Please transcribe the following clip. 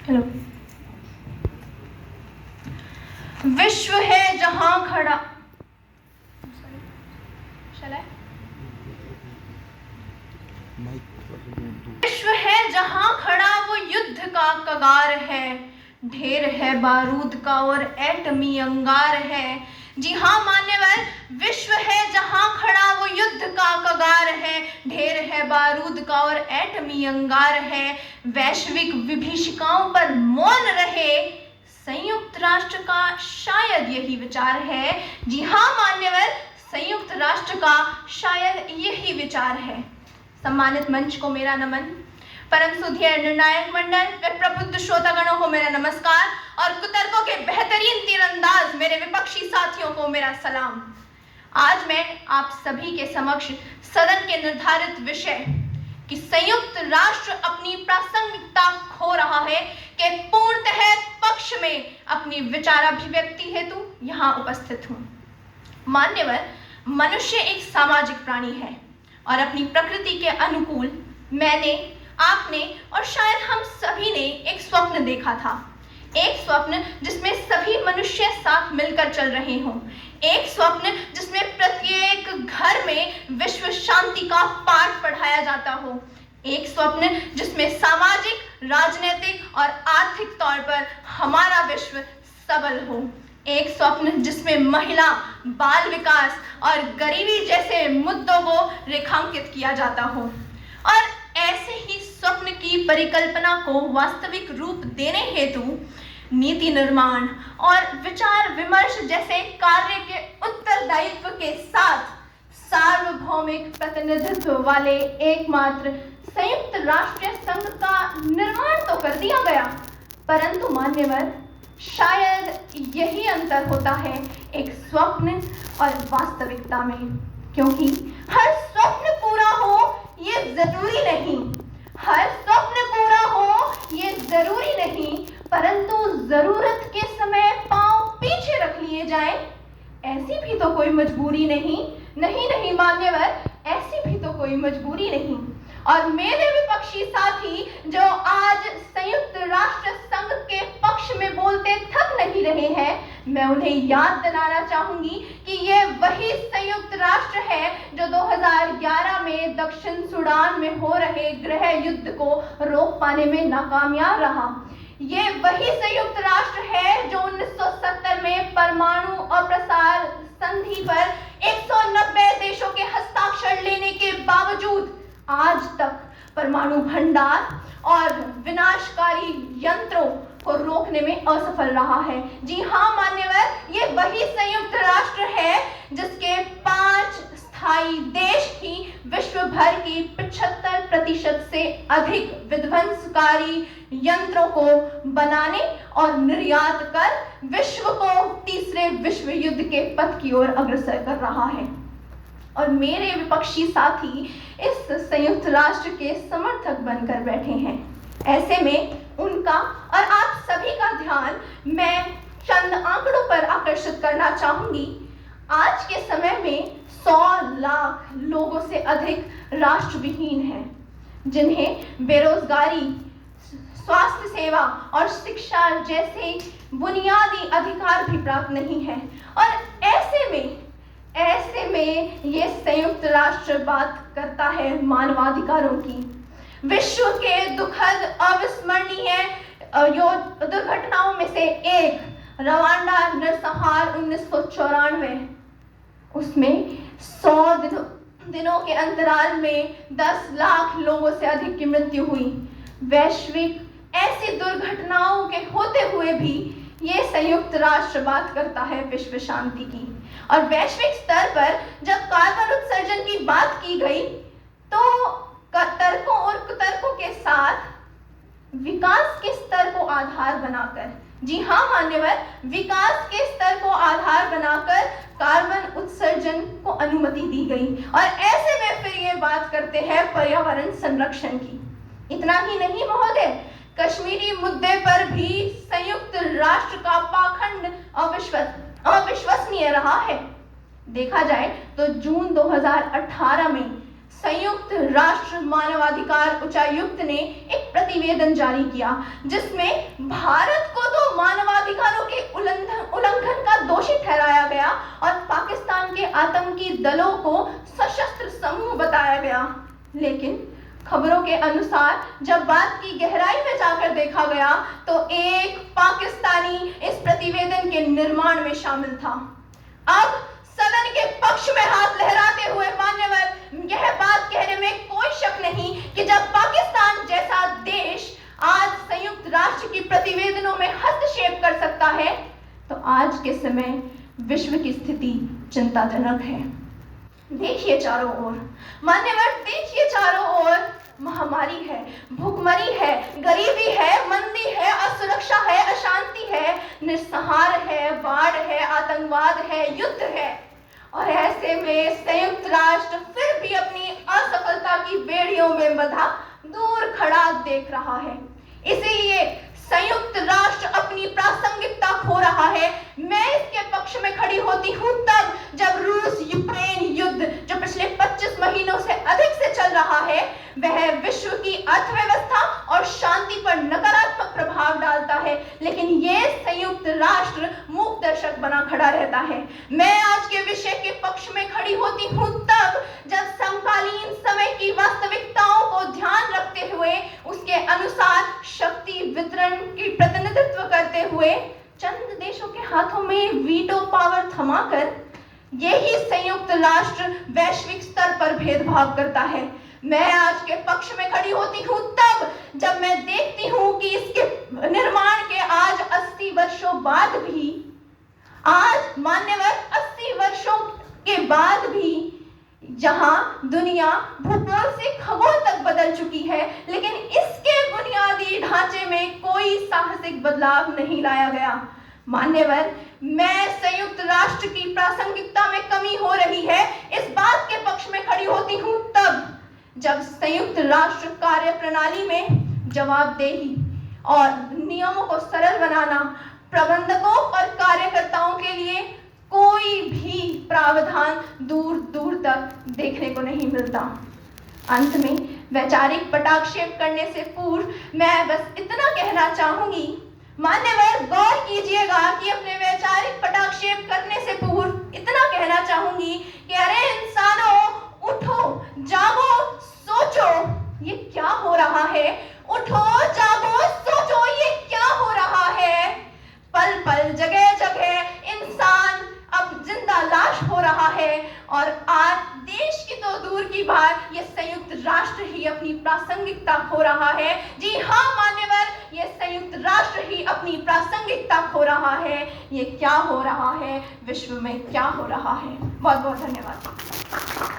Hello. विश्व है जहां खड़ा, विश्व है जहां खड़ा वो युद्ध का कगार है, ढेर है बारूद का और एटमी अंगार है। जी हाँ मान्यवर, विश्व है जहां खड़ा वो युद्ध का कगार है, ढेर है बारूद का और एटमी अंगार है। वैश्विक विभीषिकाओं पर मौन रहे संयुक्त राष्ट्र का शायद यही विचार है। जी हाँ मान्यवर, संयुक्त राष्ट्र का शायद यही विचार है। सम्मानित मंच को मेरा नमन, परम सुधीर निर्णायक मंडल व प्रबुद्ध श्रोतागणों को मेरा नमस्कार और कुतर्कों के बेहतरीन तीरंदाज मेरे विपक्षी साथियों को मेरा सलाम। आज मैं आप सभी के समक्ष सदन के निर्धारित विषय कि संयुक्त राष्ट्र अपनी प्रासंगिकता खो रहा है के पूर्णतः पक्ष में अपनी विचाराभिव्यक्ति हेतु यहाँ उपस्थित हूँ। मान्यवर, मनुष्य एक सामाजिक प्राणी है और अपनी प्रकृति के अनुकूल मैंने, आपने और शायद हम सभी ने एक स्वप्न देखा था। एक स्वप्न जिसमें सभी मनुष्य साथ मिलकर चल रहे हों, एक स्वप्न जिसमें प्रत्येक घर में विश्व शांति का पाठ पढ़ाया जाता हो, एक स्वप्न जिसमें सामाजिक, राजनीतिक और आर्थिक तौर पर हमारा विश्व सबल हो, एक स्वप्न जिसमें महिला, बाल विकास और गरीबी जैसे मुद्दों को रेखांकित किया जाता हो। और ऐसे ही स्वप्न की परिकल्पना को वास्तविक रूप देने हेतु नीति निर्माण और विचार विमर्श जैसे कार्य के उत्तरदायित्व के साथ सार्वभौमिक प्रतिनिधित्व वाले एकमात्र संयुक्त राष्ट्र संघ का निर्माण तो कर दिया गया, परंतु मान्यवर, शायद यही अंतर होता है एक स्वप्न और वास्तविकता में, क्योंकि हर स्वप्न पूरा हो ये जरूरी नहीं, हर स्वप्न पूरा हो ये जरूरी नहीं, परंतु जरूरत के समय पांव पीछे रख लिए जाएं, ऐसी भी तो कोई मजबूरी नहीं। नहीं मान्यवर, ऐसी भी तो कोई मजबूरी नहीं। और मेरे विपक्षी साथी जो आज संयुक्त राष्ट्र संघ के पक्ष में बोलते थक नहीं रहे हैं, मैं उन्हें याद दिलाना चाहूंगी कि ये वही संयुक्त राष्ट्र है जो 2011 में दक्षिण सूडान में हो रहे गृह युद्ध को रोक पाने में नाकामयाब रहा। ये वही संयुक्त राष्ट्र है जो 1970 में परमाणु अप्रसार संधि पर 190 देशों के हस्ताक्षर लेने के बावजूद आज तक परमाणु भंडार और विनाशकारी यंत्रों को रोकने में असफल रहा है। जी हाँ मान्यवर, ये वही संयुक्त राष्ट्र है जिसके 5 स्थायी देश ही विश्व भर की 75% से अधिक विध्वंसकारी यंत्रों को बनाने और निर्यात कर विश्व को तीसरे विश्व युद्ध के पथ की ओर अग्रसर कर रहा है। और मेरे विपक्षी साथी इस संयुक्त राष्ट्र के समर्थक बनकर बैठे हैं। ऐसे में उनका और आप सभी का ध्यान मैं चंद आंकड़ों पर आकर्षित करना चाहूंगी। आज के समय में 100 लाख लोगों से अधिक राष्ट्रविहीन हैं, जिन्हें बेरोजगारी, स्वास्थ्य सेवा और शिक्षा जैसे बुनियादी अधिकार भी प्राप्त नहीं है। और ऐसे में ये संयुक्त राष्ट्र बात करता है मानवाधिकारों की। विश्व के दुखद अविस्मरणीय दुर्घटनाओं में से एक रवांडा नरसंहार 1994, उसमें 100 दिनों के अंतराल में 10 लाख लोगों से अधिक की मृत्यु हुई। वैश्विक ऐसी दुर्घटनाओं के होते हुए भी ये संयुक्त राष्ट्र बात करता है विश्व शांति की। और वैश्विक स्तर पर जब कार्बन उत्सर्जन की बात की गई तो तर्कों और कुतर्कों के साथ विकास के स्तर को आधार बनाकर, जी हाँ मान्यवर, विकास के स्तर को आधार बनाकर कार्बन उत्सर्जन को अनुमति दी गई। और ऐसे में फिर ये बात करते हैं पर्यावरण संरक्षण की। इतना ही नहीं महोदय, कश्मीरी मुद्दे पर भी संयुक्त राष्ट्र का पाखंड अविश्वसनीय रहा है। देखा जाए तो जून 2018 में संयुक्त राष्ट्र मानवाधिकार उच्चायुक्त ने एक प्रतिवेदन जारी किया जिसमें भारत को तो मानवाधिकारों के उल्लंघन का दोषी ठहराया गया और पाकिस्तान के आतंकी दलों को सशस्त्र समूह बताया गया। लेकिन खबरों के अनुसार जब बात की गहराई में जाकर देखा गया तो एक पाकिस्तानी इस प्रतिवेदन के निर्माण में शामिल था। अब सदन के पक्ष में हाथ लहराते हुए मान्यवर यह बात कहने में कोई शक नहीं कि जब पाकिस्तान जैसा देश आज संयुक्त राष्ट्र की प्रतिवेदनों में हस्तक्षेप कर सकता है तो आज के समय विश्व की स्थिति चिंताजनक है। देखिए चारों ओर, मान्यवर देखिए चारों ओर, महामारी है, भूखमरी है, गरीबी है, मंदी है, असुरक्षा है, अशांति है, निस्सहार है, बाढ़ है, आतंकवाद है, युद्ध है। और ऐसे में संयुक्त राष्ट्र फिर भी अपनी असफलता की बेड़ियों में बंधा दूर खड़ा देख रहा है। इसीलिए संयुक्त राष्ट्र अपनी प्रासंगिकता खो रहा है। मैं इसके पक्ष में खड़ी होती हूँ तब जब रूस यूक्रेन युद्ध जो पिछले 25 महीनों से अधिक से चल रहा है वह विश्व की अर्थव्यवस्था और शांति पर नकारात्मक प्रभाव डालता है, लेकिन ये संयुक्त राष्ट्र मूक दर्शक बना खड़ा रहता है। मैं आज के विषय के पक्ष में खड़ी होती हूँ तब जब समकालीन समय की वास्तविकताओं को ध्यान रखते हुए उसके अनुसार शक्ति वितरण की प्रतिनिधित्व करते हुए चंद देशों के हाथों में वीटो पावर थमाकर यही संयुक्त राष्ट्र वैश्विक स्तर पर भेदभाव करता है। मैं आज के पक्ष में खड़ी होती हूँ तब जब मैं देखती हूँ कि इसके निर्माण के आज 80 वर्षों बाद भी, आज मान्यवर 80 वर्षों के बाद भी जहां दुनिया भूगोल से खगोल तक बदल चुकी है, लेकिन इसके बुनियादी ढांचे में कोई साहसिक बदलाव नहीं लाया गया। मान्यवर, मैं संयुक्त राष्ट्र की प्रासंगिकता में कमी हो रही है इस बात के पक्ष में खड़ी होती हूँ तब जब संयुक्त राष्ट्र कार्य प्रणाली में जवाबदेही और नियमों को सरल बनाना, प्रबंधकों और कार्यकर्ताओं के लिए कोई भी प्रावधान दूर दूर तक देखने को नहीं मिलता। अंत में वैचारिक पटाक्षेप करने से पूर्व मैं बस इतना कहना चाहूंगी, मान्यवर गौर कीजिएगा कि अपने वैचारिक पटाक्षेप करने से पूर्व इतना कहना चाहूंगी कि अरे इंसानों, उठो, जागो, सोचो, ये क्या हो रहा है? उठो, जागो, सोचो, ये क्या हो रहा है? पल पल, जगह जगह इंसान अब जिंदा लाश हो रहा है और आज देश की तो दूर की बात, ये संयुक्त राष्ट्र ही अपनी प्रासंगिकता खो रहा है। जी हाँ मान्यवर, ये संयुक्त राष्ट्र ही अपनी प्रासंगिकता खो रहा है। ये क्या हो रहा है? विश्व में क्या हो रहा है? बहुत बहुत धन्यवाद।